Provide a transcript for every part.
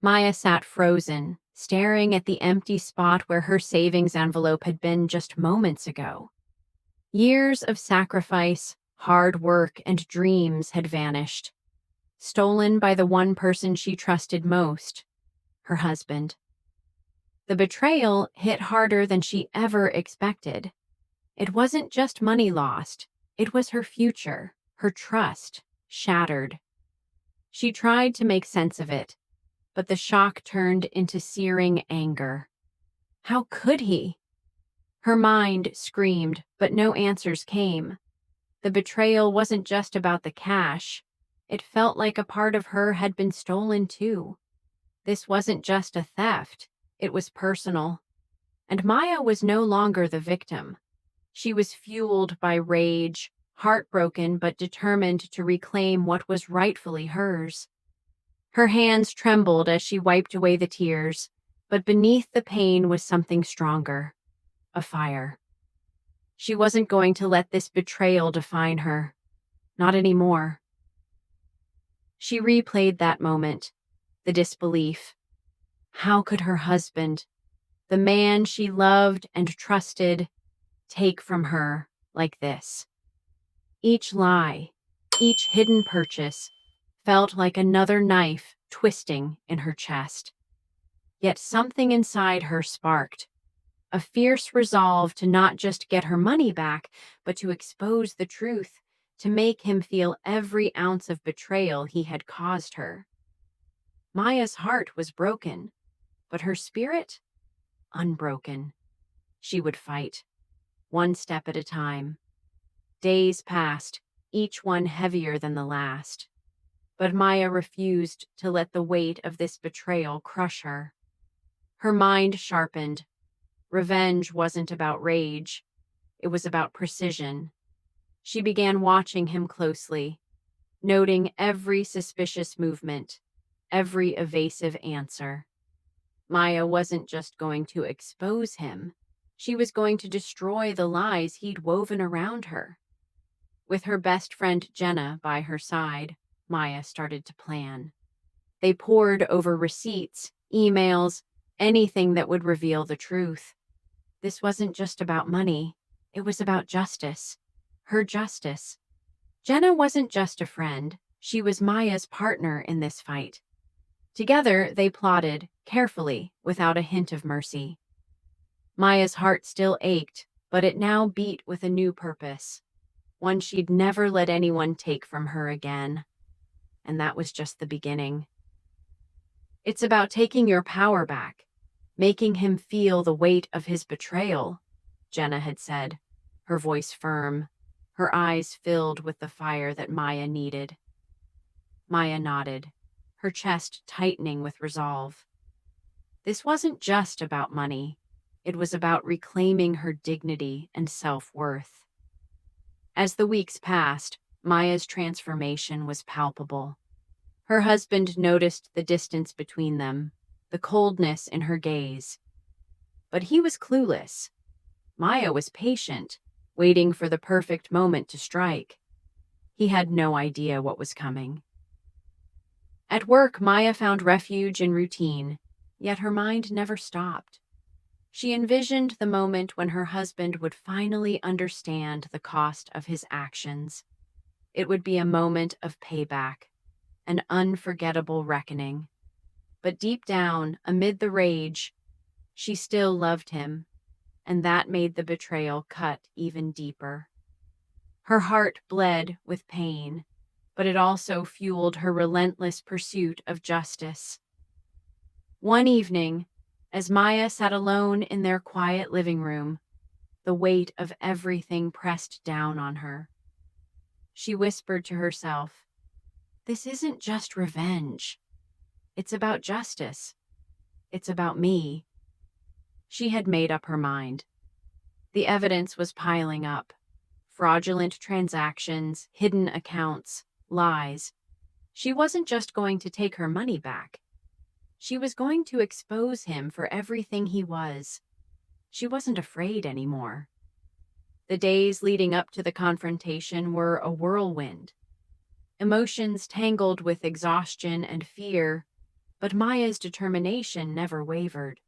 Maya sat frozen, staring at the empty spot where her savings envelope had been just moments ago. Years of sacrifice, hard work, and dreams had vanished, stolen by the one person she trusted most, her husband. The betrayal hit harder than she ever expected. It wasn't just money lost, it was her future, her trust, shattered. She tried to make sense of it, but the shock turned into searing anger. How could he? Her mind screamed, but no answers came. The betrayal wasn't just about the cash. It felt like a part of her had been stolen too. This wasn't just a theft, it was personal. And Maya was no longer the victim. She was fueled by rage, heartbroken but determined to reclaim what was rightfully hers. Her hands trembled as she wiped away the tears, but beneath the pain was something stronger, a fire. She wasn't going to let this betrayal define her. Not anymore. She replayed that moment, the disbelief. How could her husband, the man she loved and trusted, take from her like this? Each lie, each hidden purchase, felt like another knife twisting in her chest. Yet something inside her sparked, a fierce resolve to not just get her money back, but to expose the truth, to make him feel every ounce of betrayal he had caused her. Maya's heart was broken, but her spirit, unbroken. She would fight, one step at a time. Days passed, each one heavier than the last. But Maya refused to let the weight of this betrayal crush her. Her mind sharpened. Revenge wasn't about rage. It was about precision. She began watching him closely, noting every suspicious movement, every evasive answer. Maya wasn't just going to expose him. She was going to destroy the lies he'd woven around her. With her best friend Jenna by her side, Maya started to plan. They pored over receipts, emails, anything that would reveal the truth. This wasn't just about money. It was about justice. Her justice. Jenna wasn't just a friend. She was Maya's partner in this fight. Together, they plotted, carefully, without a hint of mercy. Maya's heart still ached, but it now beat with a new purpose. One she'd never let anyone take from her again. And that was just the beginning. It's about taking your power back, making him feel the weight of his betrayal, Jenna had said, her voice firm, her eyes filled with the fire that Maya needed. Maya nodded, her chest tightening with resolve. This wasn't just about money. It was about reclaiming her dignity and self-worth. As the weeks passed, Maya's transformation was palpable. Her husband noticed the distance between them, the coldness in her gaze. But he was clueless. Maya was patient, waiting for the perfect moment to strike. He had no idea what was coming. At work, Maya found refuge in routine, yet her mind never stopped. She envisioned the moment when her husband would finally understand the cost of his actions. It would be a moment of payback, an unforgettable reckoning. But deep down, amid the rage, she still loved him, and that made the betrayal cut even deeper. Her heart bled with pain, but it also fueled her relentless pursuit of justice. One evening, as Maya sat alone in their quiet living room, the weight of everything pressed down on her. She whispered to herself, "This isn't just revenge. It's about justice. It's about me." She had made up her mind. The evidence was piling up. Fraudulent transactions, hidden accounts, lies. She wasn't just going to take her money back. She was going to expose him for everything he was. She wasn't afraid anymore. The days leading up to the confrontation were a whirlwind. Emotions tangled with exhaustion and fear, But Maya's determination never wavered.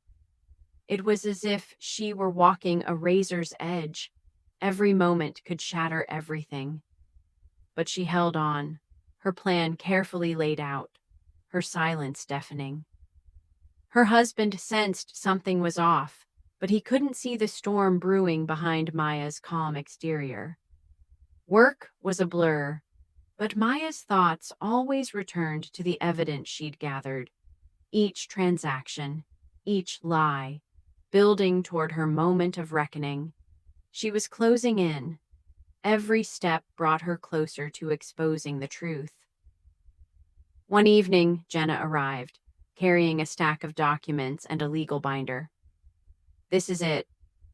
It was as if she were walking a razor's edge. Every moment could shatter everything. But she held on, her plan carefully laid out, her silence deafening. Her husband sensed something was off, but he couldn't see the storm brewing behind Maya's calm exterior. Work was a blur, but Maya's thoughts always returned to the evidence she'd gathered. Each transaction, each lie, building toward her moment of reckoning. She was closing in. Every step brought her closer to exposing the truth. One evening, Jenna arrived, carrying a stack of documents and a legal binder. "This is it.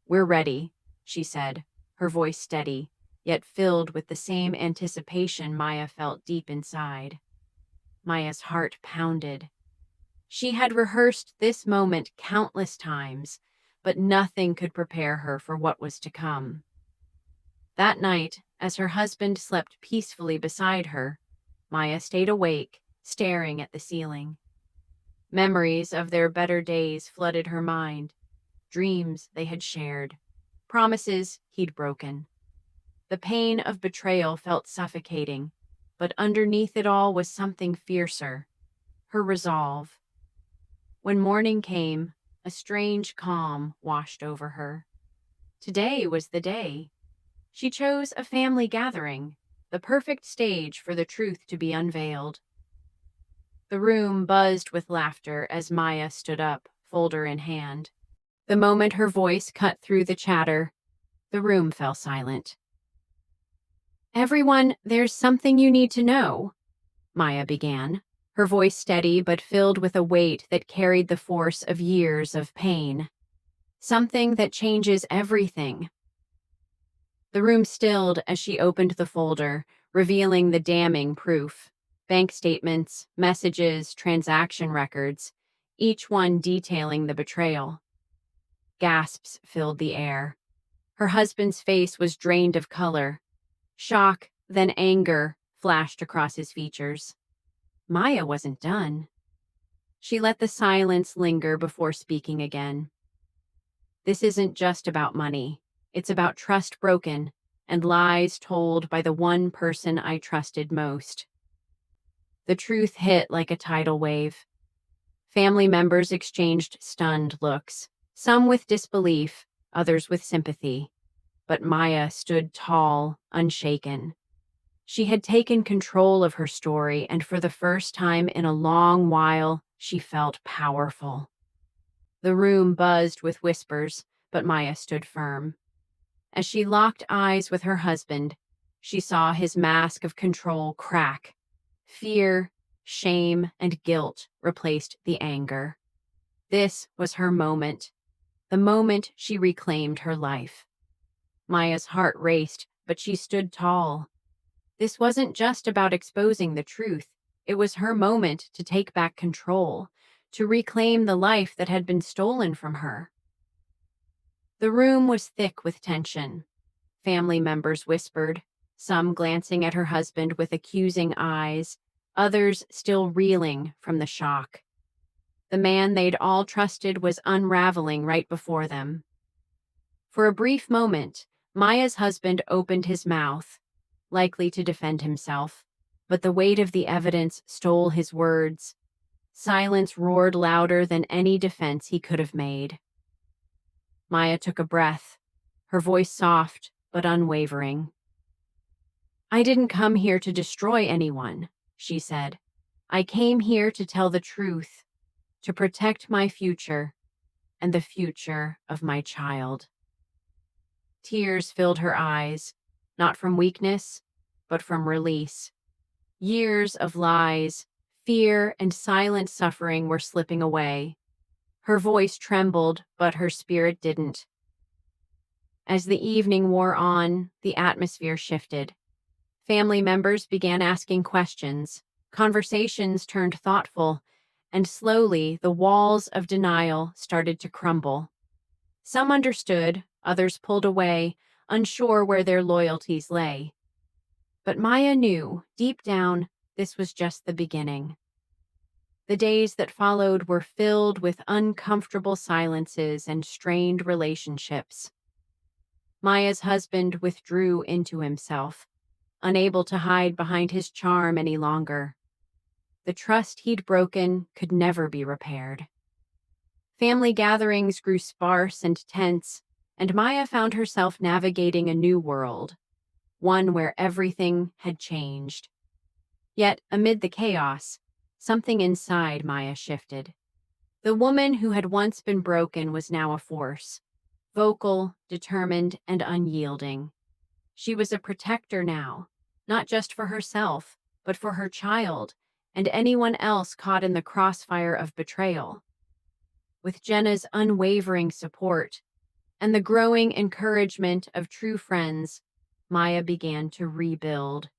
We're ready," she said, her voice steady, yet filled with the same anticipation Maya felt deep inside. Maya's heart pounded. She had rehearsed this moment countless times, but nothing could prepare her for what was to come. That night, as her husband slept peacefully beside her, Maya stayed awake, staring at the ceiling. Memories of their better days flooded her mind, dreams they had shared, promises he'd broken. The pain of betrayal felt suffocating, but underneath it all was something fiercer, her resolve. When morning came, a strange calm washed over her. Today was the day. She chose a family gathering, the perfect stage for the truth to be unveiled. The room buzzed with laughter as Maya stood up, folder in hand. The moment her voice cut through the chatter, the room fell silent. "Everyone, there's something you need to know," Maya began, her voice steady but filled with a weight that carried the force of years of pain. "Something that changes everything." The room stilled as she opened the folder, revealing the damning proof. Bank statements, messages, transaction records, each one detailing the betrayal. Gasps filled the air. Her husband's face was drained of color. Shock, then anger, flashed across his features. Maya wasn't done. She let the silence linger before speaking again. "This isn't just about money. It's about trust broken and lies told by the one person I trusted most." The truth hit like a tidal wave. Family members exchanged stunned looks, some with disbelief, others with sympathy. But Maya stood tall, unshaken. She had taken control of her story, and for the first time in a long while, she felt powerful. The room buzzed with whispers, but Maya stood firm. As she locked eyes with her husband, she saw his mask of control crack. Fear, shame, and guilt replaced the anger. This was her moment, the moment she reclaimed her life. Maya's heart raced, but she stood tall. This wasn't just about exposing the truth. It was her moment to take back control, to reclaim the life that had been stolen from her. The room was thick with tension. Family members whispered, some glancing at her husband with accusing eyes, others still reeling from the shock. The man they'd all trusted was unraveling right before them. For a brief moment, Maya's husband opened his mouth, likely to defend himself, but the weight of the evidence stole his words. Silence roared louder than any defense he could have made. Maya took a breath, her voice soft but unwavering. "I didn't come here to destroy anyone," she said. "I came here to tell the truth, to protect my future and the future of my child." Tears filled her eyes, not from weakness, but from release. Years of lies, fear, and silent suffering were slipping away. Her voice trembled, but her spirit didn't. As the evening wore on, the atmosphere shifted. Family members began asking questions. Conversations turned thoughtful, and slowly the walls of denial started to crumble. Some understood, others pulled away, unsure where their loyalties lay. But Maya knew, deep down, this was just the beginning. The days that followed were filled with uncomfortable silences and strained relationships. Maya's husband withdrew into himself, unable to hide behind his charm any longer. The trust he'd broken could never be repaired. Family gatherings grew sparse and tense, and Maya found herself navigating a new world, one where everything had changed. Yet, amid the chaos, something inside Maya shifted. The woman who had once been broken was now a force, vocal, determined, and unyielding. She was a protector now, not just for herself, but for her child and anyone else caught in the crossfire of betrayal. With Jenna's unwavering support and the growing encouragement of true friends, Maya began to rebuild.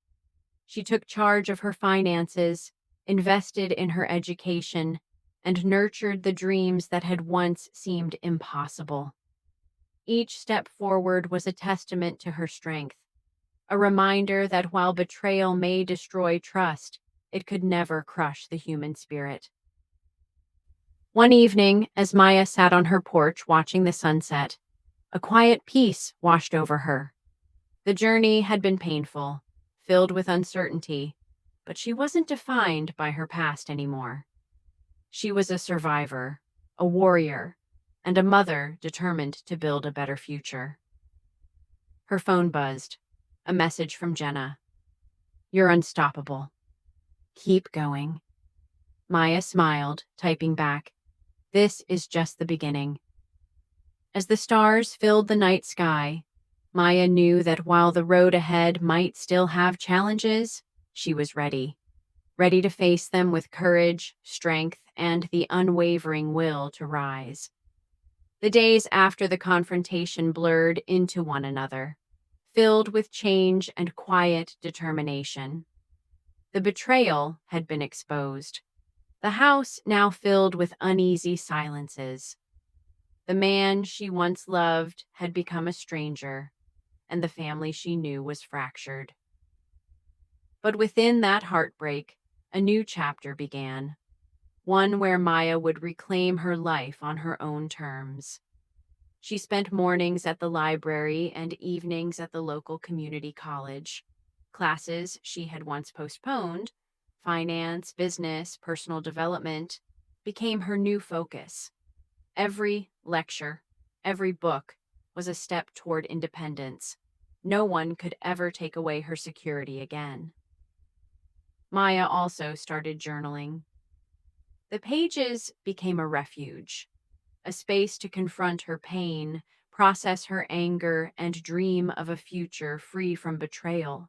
She took charge of her finances, invested in her education, and nurtured the dreams that had once seemed impossible. Each step forward was a testament to her strength, a reminder that while betrayal may destroy trust, it could never crush the human spirit. One evening, as Maya sat on her porch watching the sunset, a quiet peace washed over her. The journey had been painful, filled with uncertainty, but she wasn't defined by her past anymore. She was a survivor, a warrior, and a mother determined to build a better future. Her phone buzzed, a message from Jenna. "You're unstoppable. Keep going." Maya smiled, typing back, "This is just the beginning." As the stars filled the night sky, Maya knew that while the road ahead might still have challenges, she was ready. Ready to face them with courage, strength, and the unwavering will to rise. The days after the confrontation blurred into one another, filled with change and quiet determination. The betrayal had been exposed. The house now filled with uneasy silences. The man she once loved had become a stranger, and the family she knew was fractured. But within that heartbreak, a new chapter began, one where Maya would reclaim her life on her own terms. She spent mornings at the library and evenings at the local community college. Classes she had once postponed, finance, business, personal development, became her new focus. Every lecture, every book was a step toward independence. No one could ever take away her security again. Maya also started journaling. The pages became a refuge, a space to confront her pain, process her anger, and dream of a future free from betrayal.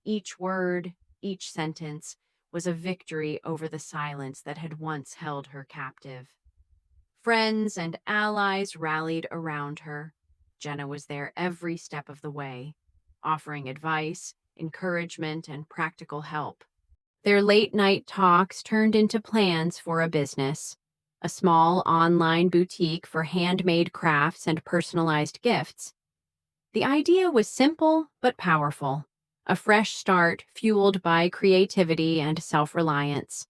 Each word, each sentence, was a victory over the silence that had once held her captive. Friends and allies rallied around her. Jenna was there every step of the way, offering advice, encouragement, and practical help. Their late-night talks turned into plans for a business, a small online boutique for handmade crafts and personalized gifts. The idea was simple but powerful, a fresh start fueled by creativity and self-reliance.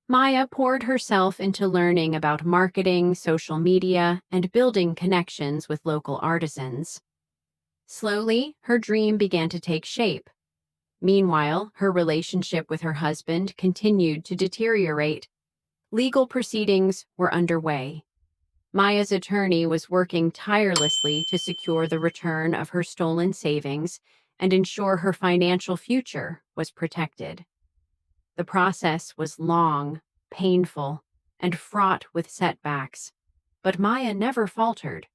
Maya poured herself into learning about marketing, social media, and building connections with local artisans. Slowly, her dream began to take shape. Meanwhile, her relationship with her husband continued to deteriorate. Legal proceedings were underway. Maya's attorney was working tirelessly to secure the return of her stolen savings and ensure her financial future was protected. The process was long, painful, and fraught with setbacks, but Maya never faltered.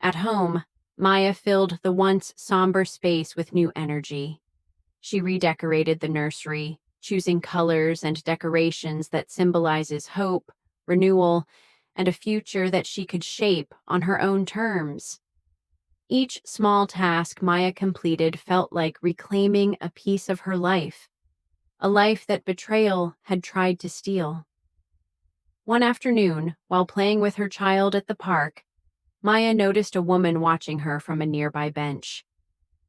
At home, Maya filled the once somber space with new energy. She redecorated the nursery, choosing colors and decorations that symbolizes hope, renewal, and a future that she could shape on her own terms. Each small task Maya completed felt like reclaiming a piece of her life, a life that betrayal had tried to steal. One afternoon, while playing with her child at the park, Maya noticed a woman watching her from a nearby bench.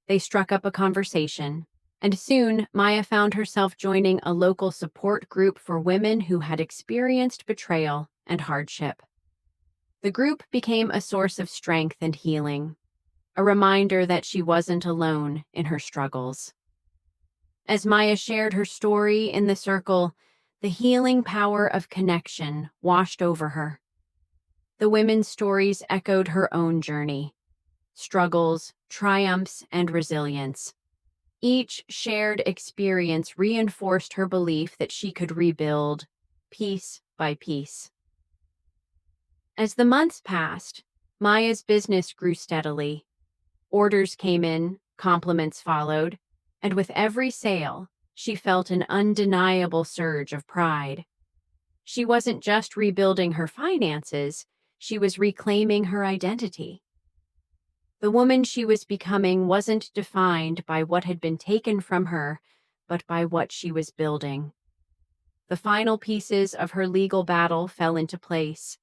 They struck up a conversation, And soon, Maya found herself joining a local support group for women who had experienced betrayal and hardship. The group became a source of strength and healing, a reminder that she wasn't alone in her struggles. As Maya shared her story in the circle, the healing power of connection washed over her. The women's stories echoed her own journey, struggles, triumphs, and resilience. Each shared experience reinforced her belief that she could rebuild, piece by piece. As the months passed, Maya's business grew steadily. Orders came in, compliments followed, and with every sale, she felt an undeniable surge of pride. She wasn't just rebuilding her finances, she was reclaiming her identity. The woman she was becoming wasn't defined by what had been taken from her, but by what she was building. The final pieces of her legal battle fell into place.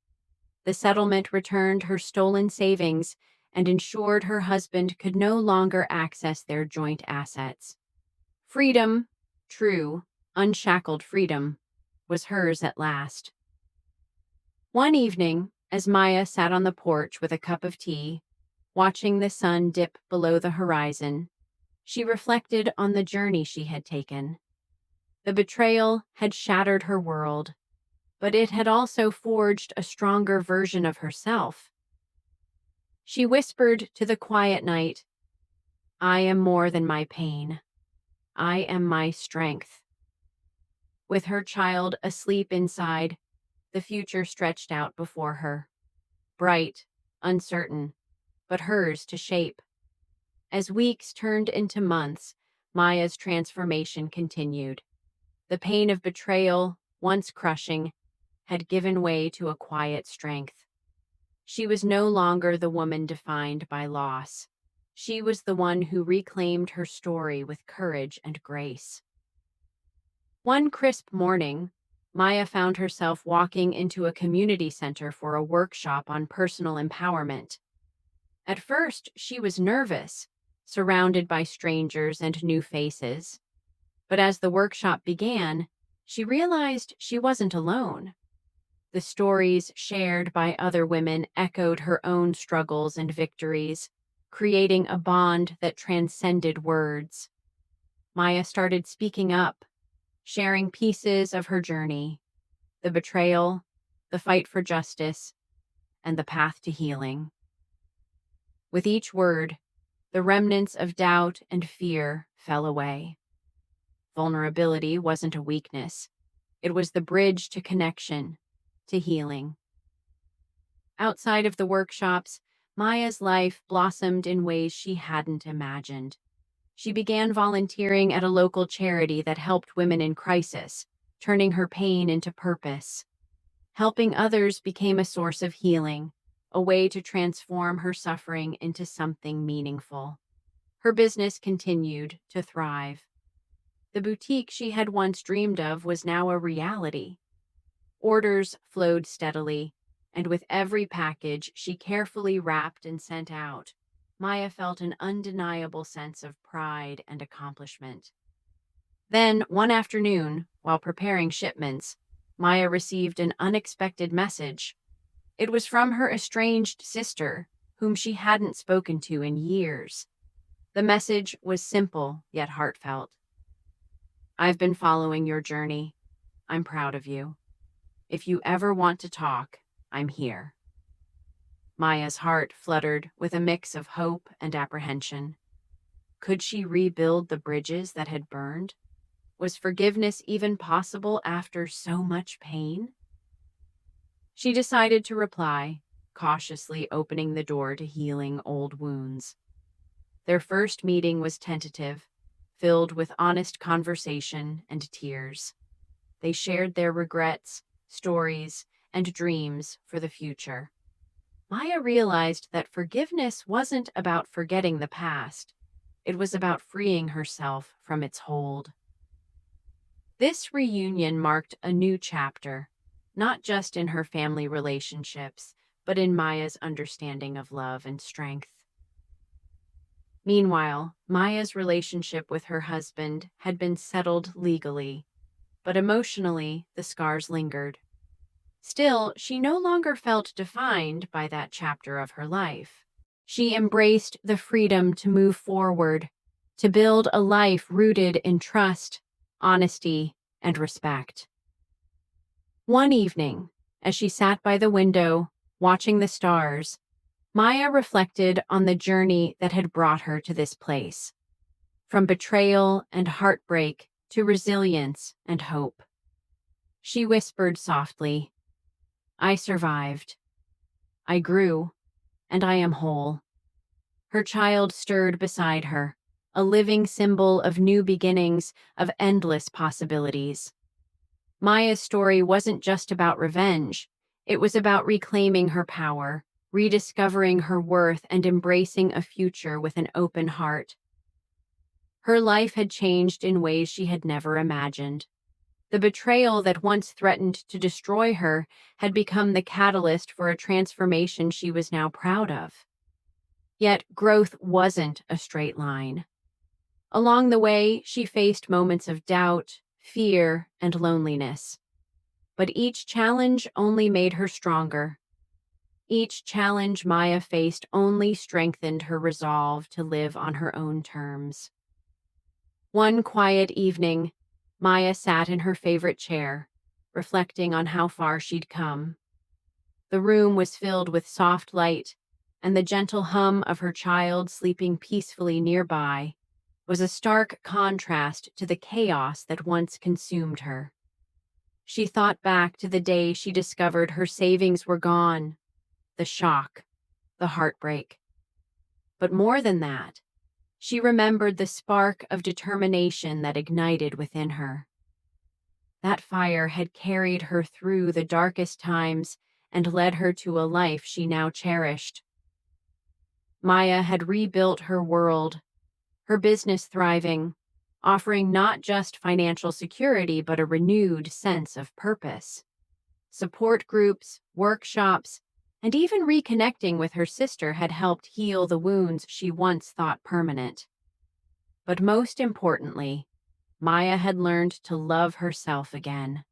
The settlement returned her stolen savings and ensured her husband could no longer access their joint assets. Freedom, true, unshackled freedom, was hers at last. One evening, as Maya sat on the porch with a cup of tea, watching the sun dip below the horizon, she reflected on the journey she had taken. The betrayal had shattered her world, but it had also forged a stronger version of herself. She whispered to the quiet night, "I am more than my pain. I am my strength." With her child asleep inside, the future stretched out before her. Bright, uncertain, but hers to shape. As weeks turned into months, Maya's transformation continued. The pain of betrayal, once crushing, had given way to a quiet strength. She was no longer the woman defined by loss. She was the one who reclaimed her story with courage and grace. One crisp morning, Maya found herself walking into a community center for a workshop on personal empowerment. At first, she was nervous, surrounded by strangers and new faces. But as the workshop began, she realized she wasn't alone. The stories shared by other women echoed her own struggles and victories, creating a bond that transcended words. Maya started speaking up, sharing pieces of her journey, the betrayal, the fight for justice, and the path to healing. With each word, the remnants of doubt and fear fell away. Vulnerability wasn't a weakness. It was the bridge to connection, to healing. Outside of the workshops, Maya's life blossomed in ways she hadn't imagined. She began volunteering at a local charity that helped women in crisis, turning her pain into purpose. Helping others became a source of healing, a way to transform her suffering into something meaningful. Her business continued to thrive. The boutique she had once dreamed of was now a reality. Orders flowed steadily, and with every package she carefully wrapped and sent out, Maya felt an undeniable sense of pride and accomplishment. Then, one afternoon, while preparing shipments, Maya received an unexpected message. It was from her estranged sister, whom she hadn't spoken to in years. The message was simple yet heartfelt. "I've been following your journey. I'm proud of you. If you ever want to talk, I'm here." Maya's heart fluttered with a mix of hope and apprehension. Could she rebuild the bridges that had burned? Was forgiveness even possible after so much pain? She decided to reply, cautiously opening the door to healing old wounds. Their first meeting was tentative, filled with honest conversation and tears. They shared their regrets, stories, and dreams for the future. Maya realized that forgiveness wasn't about forgetting the past. It was about freeing herself from its hold. This reunion marked a new chapter, not just in her family relationships, but in Maya's understanding of love and strength. Meanwhile, Maya's relationship with her husband had been settled legally, but emotionally, the scars lingered. Still, she no longer felt defined by that chapter of her life. She embraced the freedom to move forward, to build a life rooted in trust, honesty, and respect. One evening, as she sat by the window, watching the stars, Maya reflected on the journey that had brought her to this place, from betrayal and heartbreak to resilience and hope. She whispered softly, "I survived. I grew, and I am whole." Her child stirred beside her, a living symbol of new beginnings, of endless possibilities. Maya's story wasn't just about revenge. It was about reclaiming her power, rediscovering her worth, and embracing a future with an open heart. Her life had changed in ways she had never imagined. The betrayal that once threatened to destroy her had become the catalyst for a transformation she was now proud of. Yet growth wasn't a straight line. Along the way, she faced moments of doubt, fear, and loneliness. But each challenge only made her stronger. Each challenge Maya faced only strengthened her resolve to live on her own terms. One quiet evening, Maya sat in her favorite chair, reflecting on how far she'd come. The room was filled with soft light, and the gentle hum of her child sleeping peacefully nearby was a stark contrast to the chaos that once consumed her. She thought back to the day she discovered her savings were gone, the shock, the heartbreak. But more than that, she remembered the spark of determination that ignited within her. That fire had carried her through the darkest times and led her to a life she now cherished. Maya had rebuilt her world, her business thriving, offering not just financial security but a renewed sense of purpose. Support groups, workshops, and even reconnecting with her sister had helped heal the wounds she once thought permanent. But most importantly, Maya had learned to love herself again.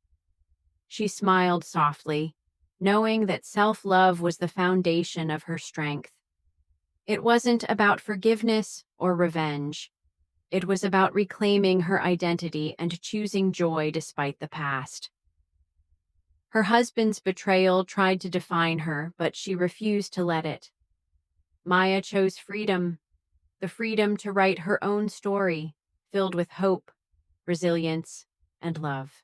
She smiled softly, knowing that self-love was the foundation of her strength. It wasn't about forgiveness or revenge. It was about reclaiming her identity and choosing joy despite the past. Her husband's betrayal tried to define her, but she refused to let it. Maya chose freedom, the freedom to write her own story, filled with hope, resilience, and love.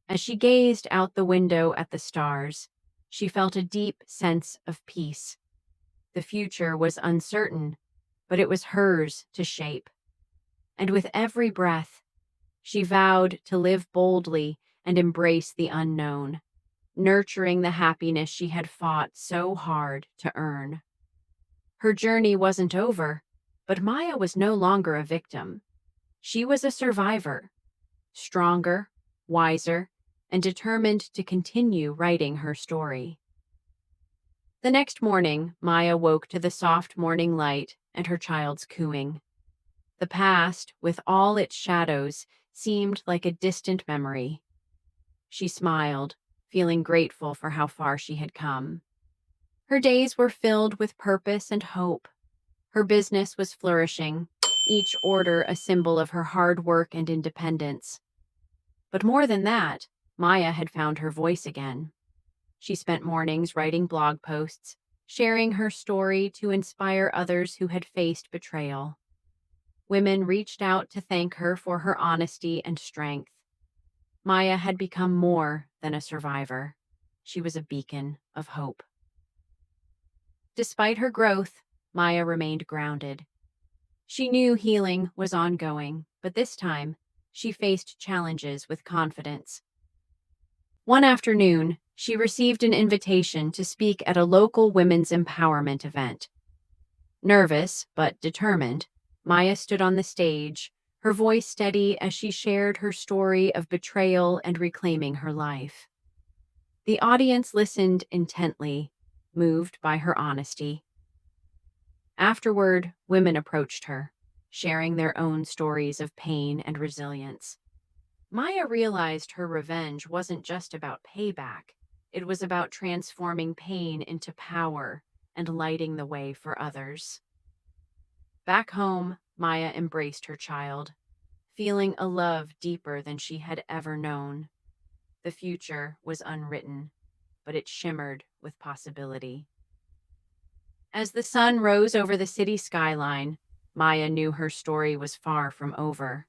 As she gazed out the window at the stars, she felt a deep sense of peace. The future was uncertain, but it was hers to shape. And with every breath, she vowed to live boldly and embrace the unknown, nurturing the happiness she had fought so hard to earn. Her journey wasn't over, but Maya was no longer a victim. She was a survivor, stronger, wiser, and determined to continue writing her story. The next morning, Maya woke to the soft morning light and her child's cooing. The past, with all its shadows, seemed like a distant memory. She smiled, feeling grateful for how far she had come. Her days were filled with purpose and hope. Her business was flourishing, each order a symbol of her hard work and independence. But more than that, Maya had found her voice again. She spent mornings writing blog posts, sharing her story to inspire others who had faced betrayal. Women reached out to thank her for her honesty and strength. Maya had become more than a survivor. She was a beacon of hope. Despite her growth, Maya remained grounded. She knew healing was ongoing, but this time, she faced challenges with confidence. One afternoon, she received an invitation to speak at a local women's empowerment event. Nervous, but determined, Maya stood on the stage, her voice steady as she shared her story of betrayal and reclaiming her life. The audience listened intently, moved by her honesty. Afterward, women approached her, sharing their own stories of pain and resilience. Maya realized her revenge wasn't just about payback, it was about transforming pain into power and lighting the way for others. Back home, Maya embraced her child, feeling a love deeper than she had ever known. The future was unwritten, but it shimmered with possibility. As the sun rose over the city skyline, Maya knew her story was far from over.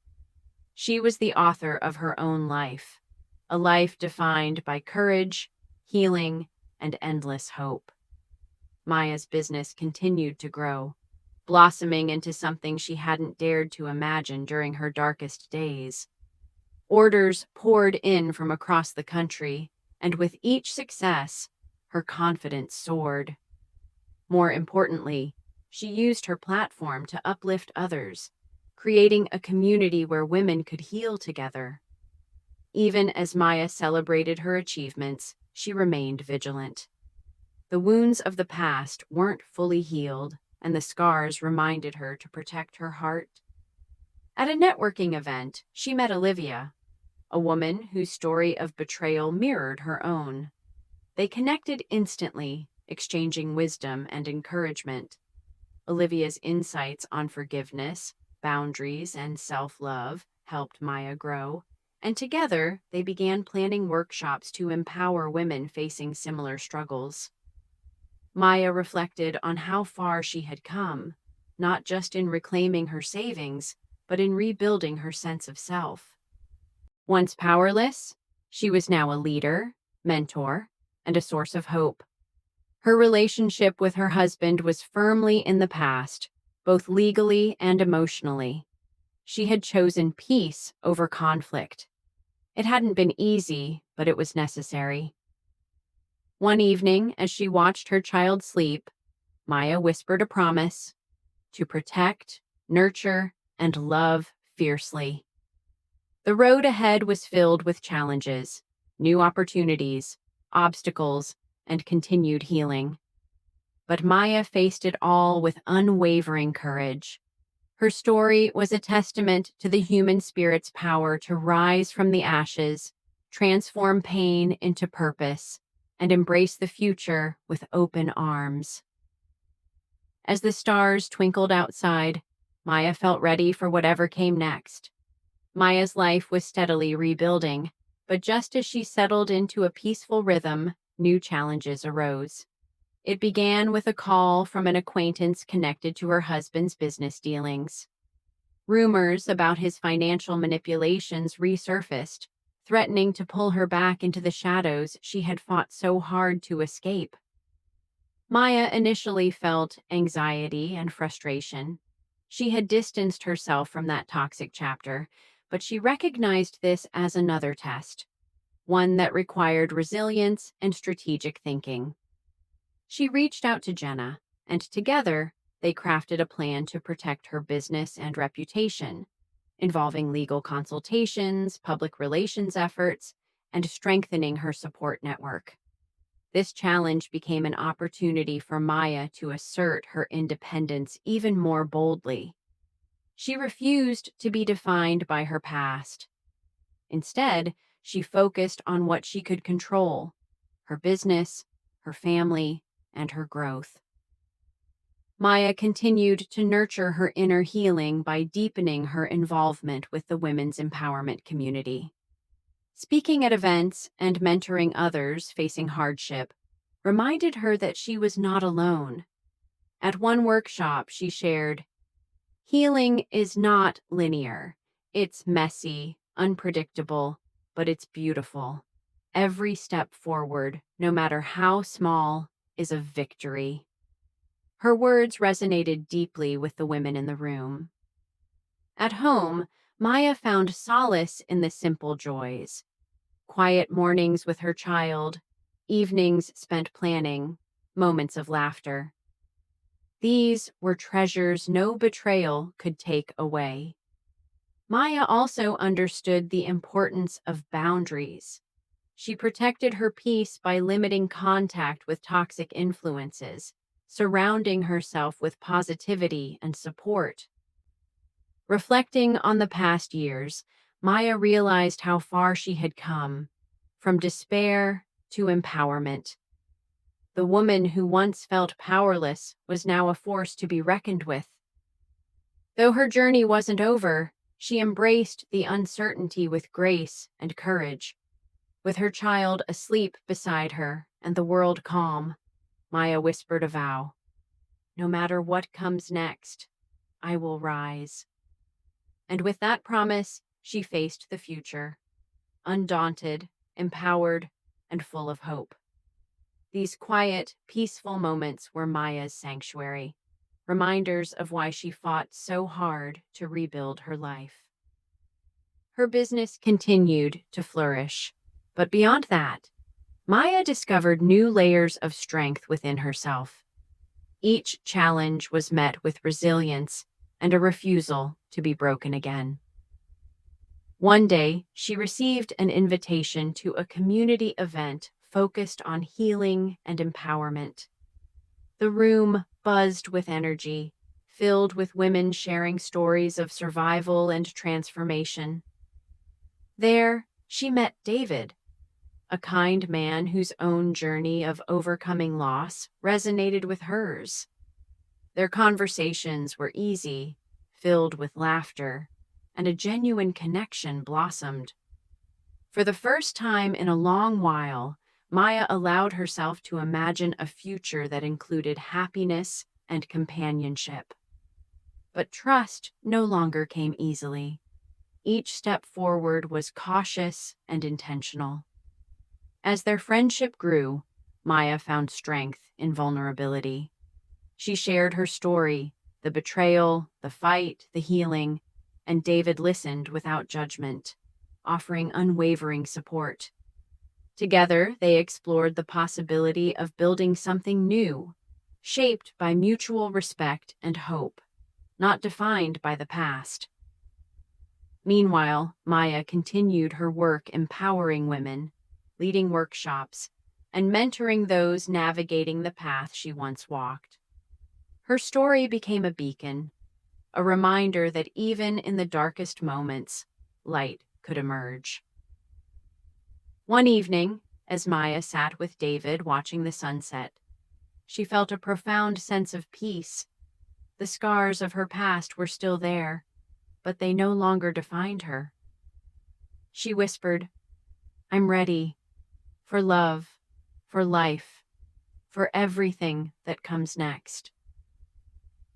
She was the author of her own life, a life defined by courage, healing, and endless hope. Maya's business continued to grow, blossoming into something she hadn't dared to imagine during her darkest days. Orders poured in from across the country, and with each success, her confidence soared. More importantly, she used her platform to uplift others, creating a community where women could heal together. Even as Maya celebrated her achievements, she remained vigilant. The wounds of the past weren't fully healed, and the scars reminded her to protect her heart. At a networking event, she met Olivia, a woman whose story of betrayal mirrored her own. They connected instantly, exchanging wisdom and encouragement. Olivia's insights on forgiveness, boundaries, and self-love helped Maya grow, and together they began planning workshops to empower women facing similar struggles. Maya reflected on how far she had come, not just in reclaiming her savings, but in rebuilding her sense of self. Once powerless, she was now a leader, mentor, and a source of hope. Her relationship with her husband was firmly in the past, both legally and emotionally. She had chosen peace over conflict. It hadn't been easy, but it was necessary. One evening, as she watched her child sleep, Maya whispered a promise to protect, nurture, and love fiercely. The road ahead was filled with challenges, new opportunities, obstacles, and continued healing. But Maya faced it all with unwavering courage. Her story was a testament to the human spirit's power to rise from the ashes, transform pain into purpose, and embrace the future with open arms. As the stars twinkled outside, Maya felt ready for whatever came next. Maya's life was steadily rebuilding, but just as she settled into a peaceful rhythm, new challenges arose. It began with a call from an acquaintance connected to her husband's business dealings. Rumors about his financial manipulations resurfaced, threatening to pull her back into the shadows she had fought so hard to escape. Maya initially felt anxiety and frustration. She had distanced herself from that toxic chapter, but she recognized this as another test, one that required resilience and strategic thinking. She reached out to Jenna, and together they crafted a plan to protect her business and reputation, involving legal consultations, public relations efforts, and strengthening her support network. This challenge became an opportunity for Maya to assert her independence even more boldly. She refused to be defined by her past. Instead, she focused on what she could control: her business, her family, and her growth. Maya continued to nurture her inner healing by deepening her involvement with the women's empowerment community. Speaking at events and mentoring others facing hardship reminded her that she was not alone. At one workshop, she shared, "Healing is not linear. It's messy, unpredictable, but it's beautiful. Every step forward, no matter how small, is a victory." Her words resonated deeply with the women in the room. At home, Maya found solace in the simple joys: quiet mornings with her child, evenings spent planning, moments of laughter. These were treasures no betrayal could take away. Maya also understood the importance of boundaries. She protected her peace by limiting contact with toxic influences, surrounding herself with positivity and support. Reflecting on the past years, Maya realized how far she had come, from despair to empowerment. The woman who once felt powerless was now a force to be reckoned with. Though her journey wasn't over, she embraced the uncertainty with grace and courage. With her child asleep beside her and the world calm, Maya whispered a vow. No matter what comes next, I will rise. And with that promise, she faced the future, undaunted, empowered, and full of hope. These quiet, peaceful moments were Maya's sanctuary, reminders of why she fought so hard to rebuild her life. Her business continued to flourish, but beyond that, Maya discovered new layers of strength within herself. Each challenge was met with resilience and a refusal to be broken again. One day, she received an invitation to a community event focused on healing and empowerment. The room buzzed with energy, filled with women sharing stories of survival and transformation. There, she met David, a kind man whose own journey of overcoming loss resonated with hers. Their conversations were easy, filled with laughter, and a genuine connection blossomed. For the first time in a long while, Maya allowed herself to imagine a future that included happiness and companionship. But trust no longer came easily. Each step forward was cautious and intentional. As their friendship grew, Maya found strength in vulnerability. She shared her story, the betrayal, the fight, the healing, and David listened without judgment, offering unwavering support. Together, they explored the possibility of building something new, shaped by mutual respect and hope, not defined by the past. Meanwhile, Maya continued her work empowering women, leading workshops, and mentoring those navigating the path she once walked. Her story became a beacon, a reminder that even in the darkest moments, light could emerge. One evening, as Maya sat with David watching the sunset, she felt a profound sense of peace. The scars of her past were still there, but they no longer defined her. She whispered, "I'm ready for love, for life, for everything that comes next."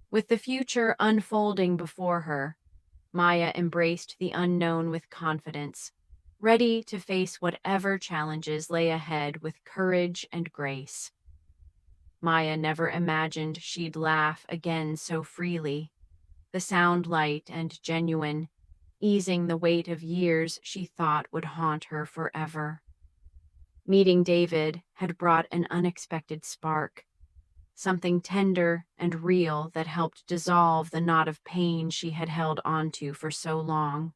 With the future unfolding before her, Maya embraced the unknown with confidence, ready to face whatever challenges lay ahead with courage and grace. Maya never imagined she'd laugh again so freely, the sound light and genuine, easing the weight of years she thought would haunt her forever. Meeting David had brought an unexpected spark, something tender and real that helped dissolve the knot of pain she had held onto for so long.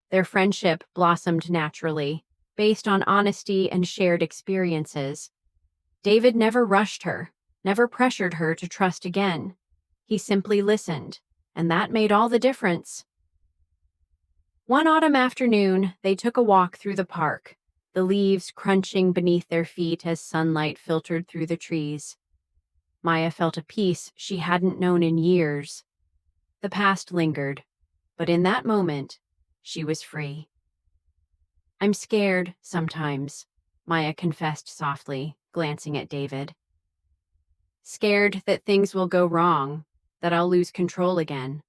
Their friendship blossomed naturally, based on honesty and shared experiences. David never rushed her, never pressured her to trust again. He simply listened, and that made all the difference. One autumn afternoon, they took a walk through the park, the leaves crunching beneath their feet as sunlight filtered through the trees. Maya felt a peace she hadn't known in years. The past lingered, but in that moment, she was free. "I'm scared sometimes," Maya confessed softly, glancing at David. "Scared that things will go wrong, that I'll lose control again."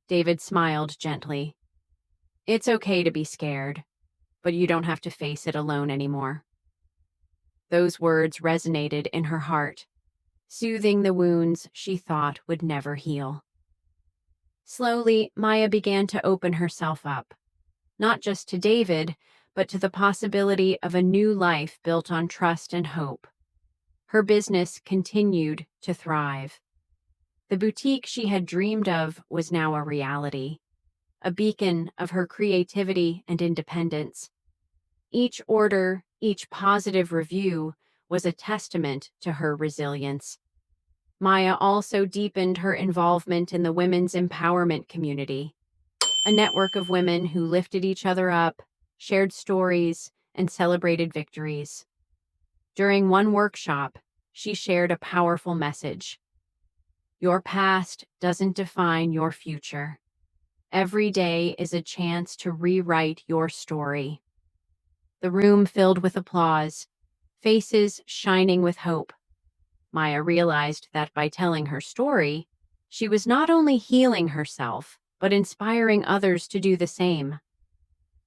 David smiled gently. "It's okay to be scared, but you don't have to face it alone anymore." Those words resonated in her heart, soothing the wounds she thought would never heal. Slowly, Maya began to open herself up, not just to David, but to the possibility of a new life built on trust and hope. Her business continued to thrive. The boutique she had dreamed of was now a reality, a beacon of her creativity and independence. Each order, each positive review was a testament to her resilience. Maya also deepened her involvement in the women's empowerment community, a network of women who lifted each other up, shared stories, and celebrated victories. During one workshop, she shared a powerful message. Your past doesn't define your future. Every day is a chance to rewrite your story. The room filled with applause, faces shining with hope. Maya realized that by telling her story, she was not only healing herself, but inspiring others to do the same.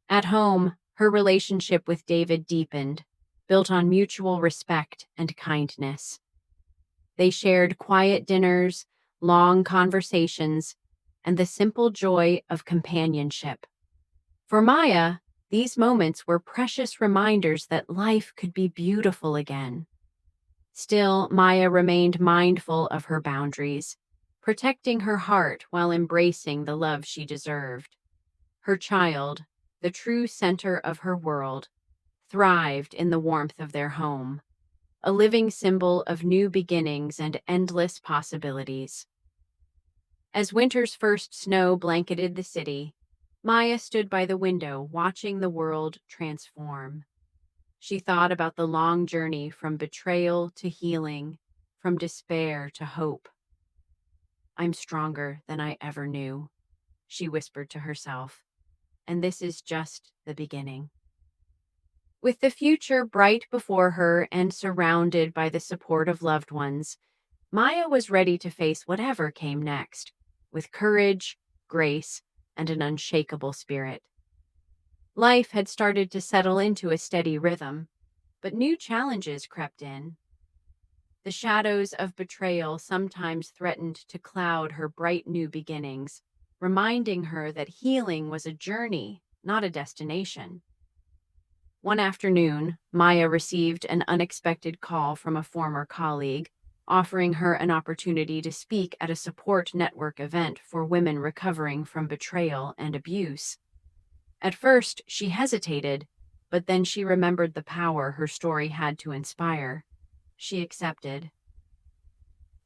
At home, her relationship with David deepened, built on mutual respect and kindness. They shared quiet dinners, long conversations, and the simple joy of companionship. For Maya, these moments were precious reminders that life could be beautiful again. Still, Maya remained mindful of her boundaries, protecting her heart while embracing the love she deserved. Her child, the true center of her world, thrived in the warmth of their home, a living symbol of new beginnings and endless possibilities. As winter's first snow blanketed the city, Maya stood by the window watching the world transform. She thought about the long journey from betrayal to healing, from despair to hope. I'm stronger than I ever knew, she whispered to herself, and this is just the beginning. With the future bright before her and surrounded by the support of loved ones, Maya was ready to face whatever came next, with courage, grace, and an unshakable spirit. Life had started to settle into a steady rhythm, but new challenges crept in. The shadows of betrayal sometimes threatened to cloud her bright new beginnings, reminding her that healing was a journey, not a destination. One afternoon, Maya received an unexpected call from a former colleague, offering her an opportunity to speak at a support network event for women recovering from betrayal and abuse. At first, she hesitated, but then she remembered the power her story had to inspire. She accepted.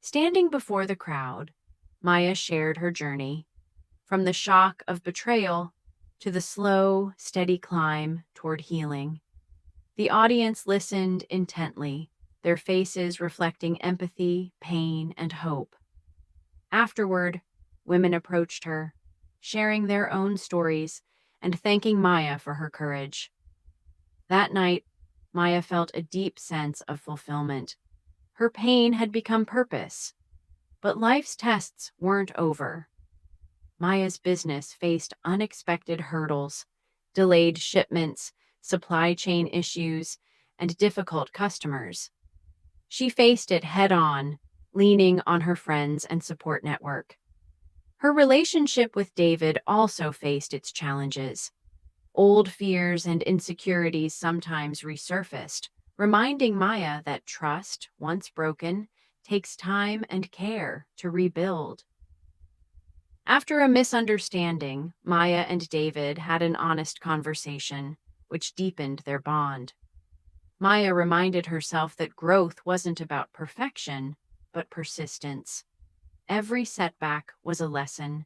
Standing before the crowd, Maya shared her journey, from the shock of betrayal to the slow, steady climb toward healing. The audience listened intently, their faces reflecting empathy, pain, and hope. Afterward, women approached her, sharing their own stories and thanking Maya for her courage. That night, Maya felt a deep sense of fulfillment. Her pain had become purpose, but life's tests weren't over. Maya's business faced unexpected hurdles, delayed shipments, supply chain issues, and difficult customers. She faced it head-on, leaning on her friends and support network. Her relationship with David also faced its challenges. Old fears and insecurities sometimes resurfaced, reminding Maya that trust, once broken, takes time and care to rebuild. After a misunderstanding, Maya and David had an honest conversation, which deepened their bond. Maya reminded herself that growth wasn't about perfection, but persistence. Every setback was a lesson,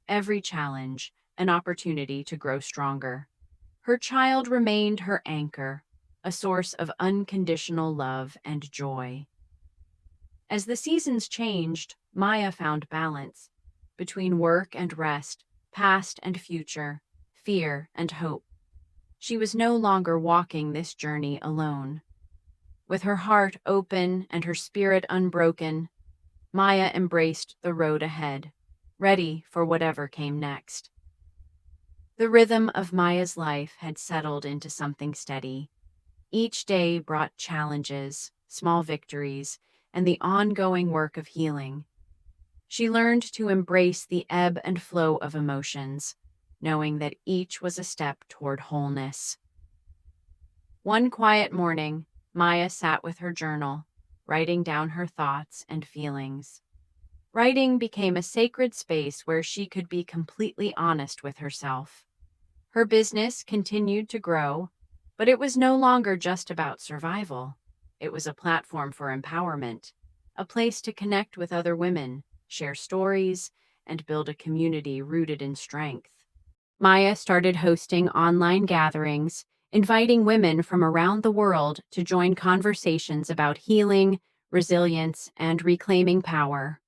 every challenge an opportunity to grow stronger. Her child remained her anchor, a source of unconditional love and joy. As the seasons changed, Maya found balance between work and rest, past and future, fear and hope. She was no longer walking this journey alone. With her heart open and her spirit unbroken, Maya embraced the road ahead, ready for whatever came next. The rhythm of Maya's life had settled into something steady. Each day brought challenges, small victories, and the ongoing work of healing. She learned to embrace the ebb and flow of emotions, knowing that each was a step toward wholeness. One quiet morning, Maya sat with her journal, writing down her thoughts and feelings. Writing became a sacred space where she could be completely honest with herself. Her business continued to grow, but it was no longer just about survival. It was a platform for empowerment. a place to connect with other women, share stories, and build a community rooted in strength. Maya started hosting online gatherings, inviting women from around the world to join conversations about healing, resilience, and reclaiming power.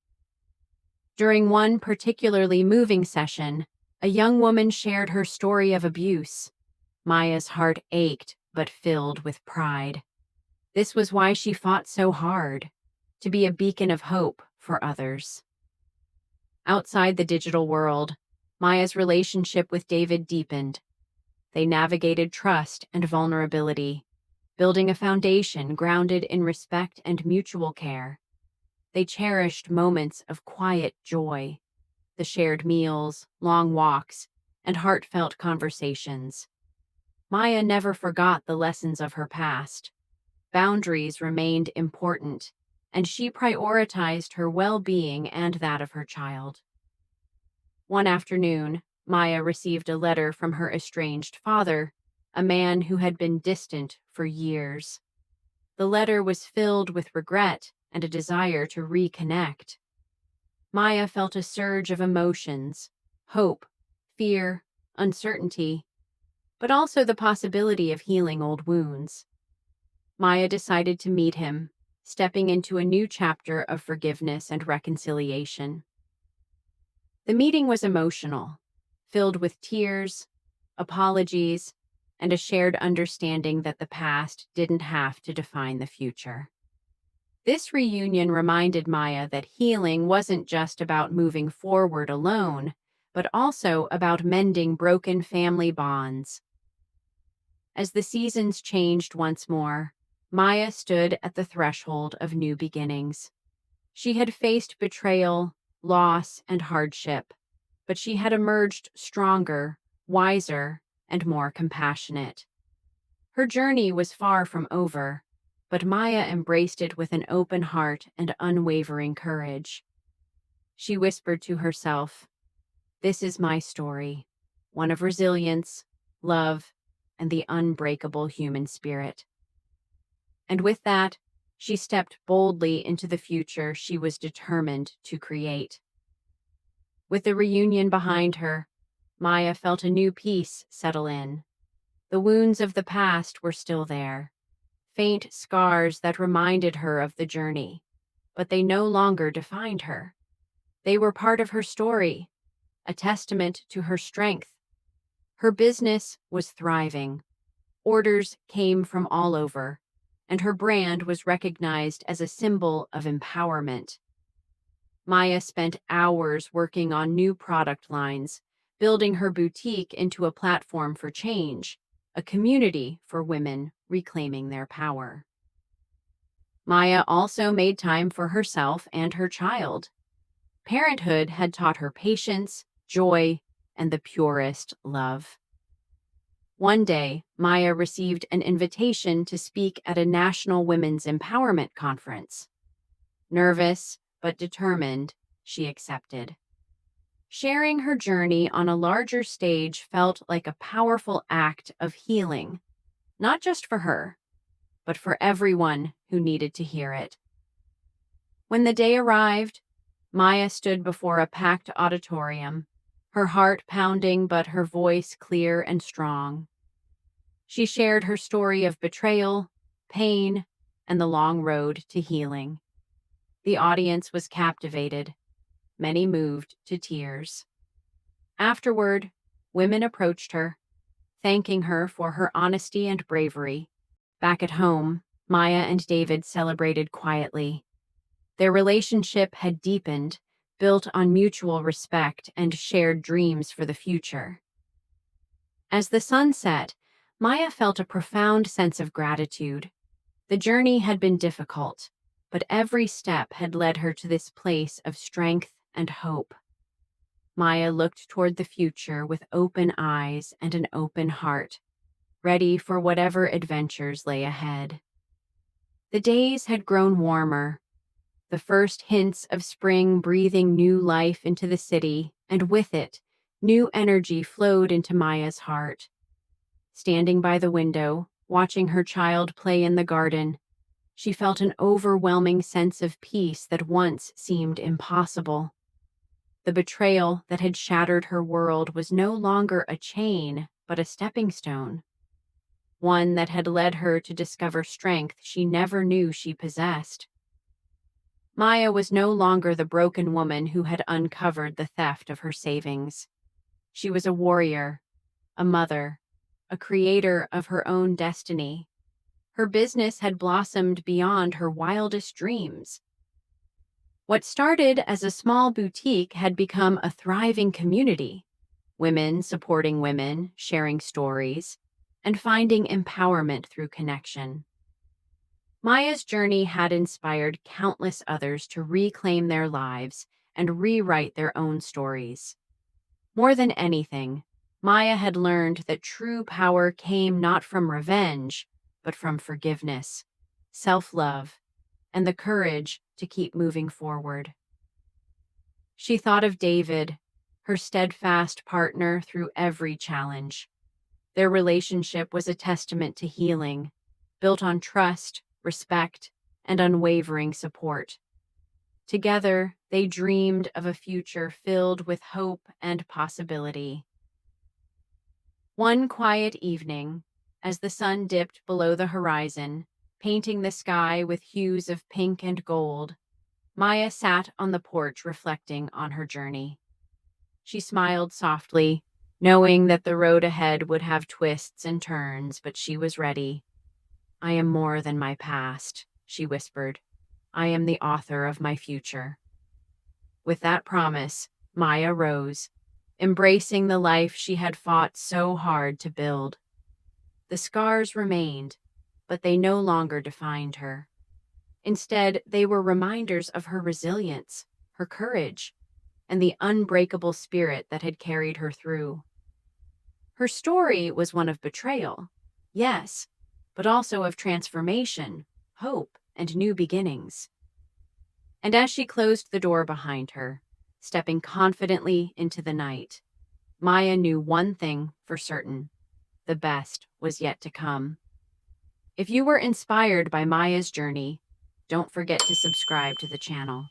During one particularly moving session, a young woman shared her story of abuse. Maya's heart ached, but filled with pride. This was why she fought so hard, to be a beacon of hope for others. Outside the digital world, Maya's relationship with David deepened. They navigated trust and vulnerability, building a foundation grounded in respect and mutual care. They cherished moments of quiet joy, the shared meals, long walks, and heartfelt conversations. Maya never forgot the lessons of her past. Boundaries remained important, and she prioritized her well-being and that of her child. One afternoon, Maya received a letter from her estranged father, a man who had been distant for years. The letter was filled with regret and a desire to reconnect. Maya felt a surge of emotions: hope, fear, uncertainty, but also the possibility of healing old wounds. Maya decided to meet him, stepping into a new chapter of forgiveness and reconciliation. The meeting was emotional, filled with tears, apologies, and a shared understanding that the past didn't have to define the future. This reunion reminded Maya that healing wasn't just about moving forward alone, but also about mending broken family bonds. As the seasons changed once more, Maya stood at the threshold of new beginnings. She had faced betrayal, loss, and hardship, but she had emerged stronger, wiser, and more compassionate. Her journey was far from over, but Maya embraced it with an open heart and unwavering courage. She whispered to herself, "This is my story, one of resilience, love, and the unbreakable human spirit." And with that, she stepped boldly into the future she was determined to create. With the reunion behind her, Maya felt a new peace settle in. The wounds of the past were still there, faint scars that reminded her of the journey, but they no longer defined her. They were part of her story, a testament to her strength. Her business was thriving. Orders came from all over, and her brand was recognized as a symbol of empowerment. Maya spent hours working on new product lines, building her boutique into a platform for change, a community for women reclaiming their power. Maya also made time for herself and her child. Parenthood had taught her patience, joy, and the purest love. One day, Maya received an invitation to speak at a national women's empowerment conference. Nervous but determined, she accepted. Sharing her journey on a larger stage felt like a powerful act of healing, not just for her, but for everyone who needed to hear it. When the day arrived, Maya stood before a packed auditorium, her heart pounding but her voice clear and strong. She shared her story of betrayal, pain, and the long road to healing. The audience was captivated. Many moved to tears. Afterward, women approached her, thanking her for her honesty and bravery. Back at home, Maya and David celebrated quietly. Their relationship had deepened, built on mutual respect and shared dreams for the future. As the sun set, Maya felt a profound sense of gratitude. The journey had been difficult, but every step had led her to this place of strength and hope. Maya looked toward the future with open eyes and an open heart, ready for whatever adventures lay ahead. The days had grown warmer, the first hints of spring breathing new life into the city, and with it, new energy flowed into Maya's heart. Standing by the window, watching her child play in the garden, She felt an overwhelming sense of peace that once seemed impossible. The betrayal that had shattered her world was no longer a chain, but a stepping stone, one that had led her to discover strength she never knew she possessed. Maya was no longer the broken woman who had uncovered the theft of her savings. She was a warrior, a mother, a creator of her own destiny. Her business had blossomed beyond her wildest dreams. What started as a small boutique had become a thriving community, women supporting women, sharing stories, and finding empowerment through connection. Maya's journey had inspired countless others to reclaim their lives and rewrite their own stories. More than anything, Maya had learned that true power came not from revenge, but from forgiveness, self-love, and the courage to keep moving forward. She thought of David, her steadfast partner through every challenge. Their relationship was a testament to healing, built on trust, respect, and unwavering support. Together, they dreamed of a future filled with hope and possibility. One quiet evening, as the sun dipped below the horizon, painting the sky with hues of pink and gold, Maya sat on the porch reflecting on her journey. She smiled softly, knowing that the road ahead would have twists and turns, but she was ready. "I am more than my past," she whispered. "I am the author of my future." With that promise, Maya rose, embracing the life she had fought so hard to build. The scars remained, but they no longer defined her. Instead, they were reminders of her resilience, her courage, and the unbreakable spirit that had carried her through. Her story was one of betrayal, yes, but also of transformation, hope, and new beginnings. And as she closed the door behind her, stepping confidently into the night, Maya knew one thing for certain: the best was yet to come. If you were inspired by Maya's journey, don't forget to subscribe to the channel.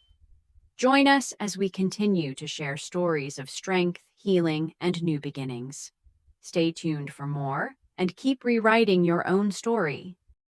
Join us as we continue to share stories of strength, healing, and new beginnings. Stay tuned for more, and keep rewriting your own story.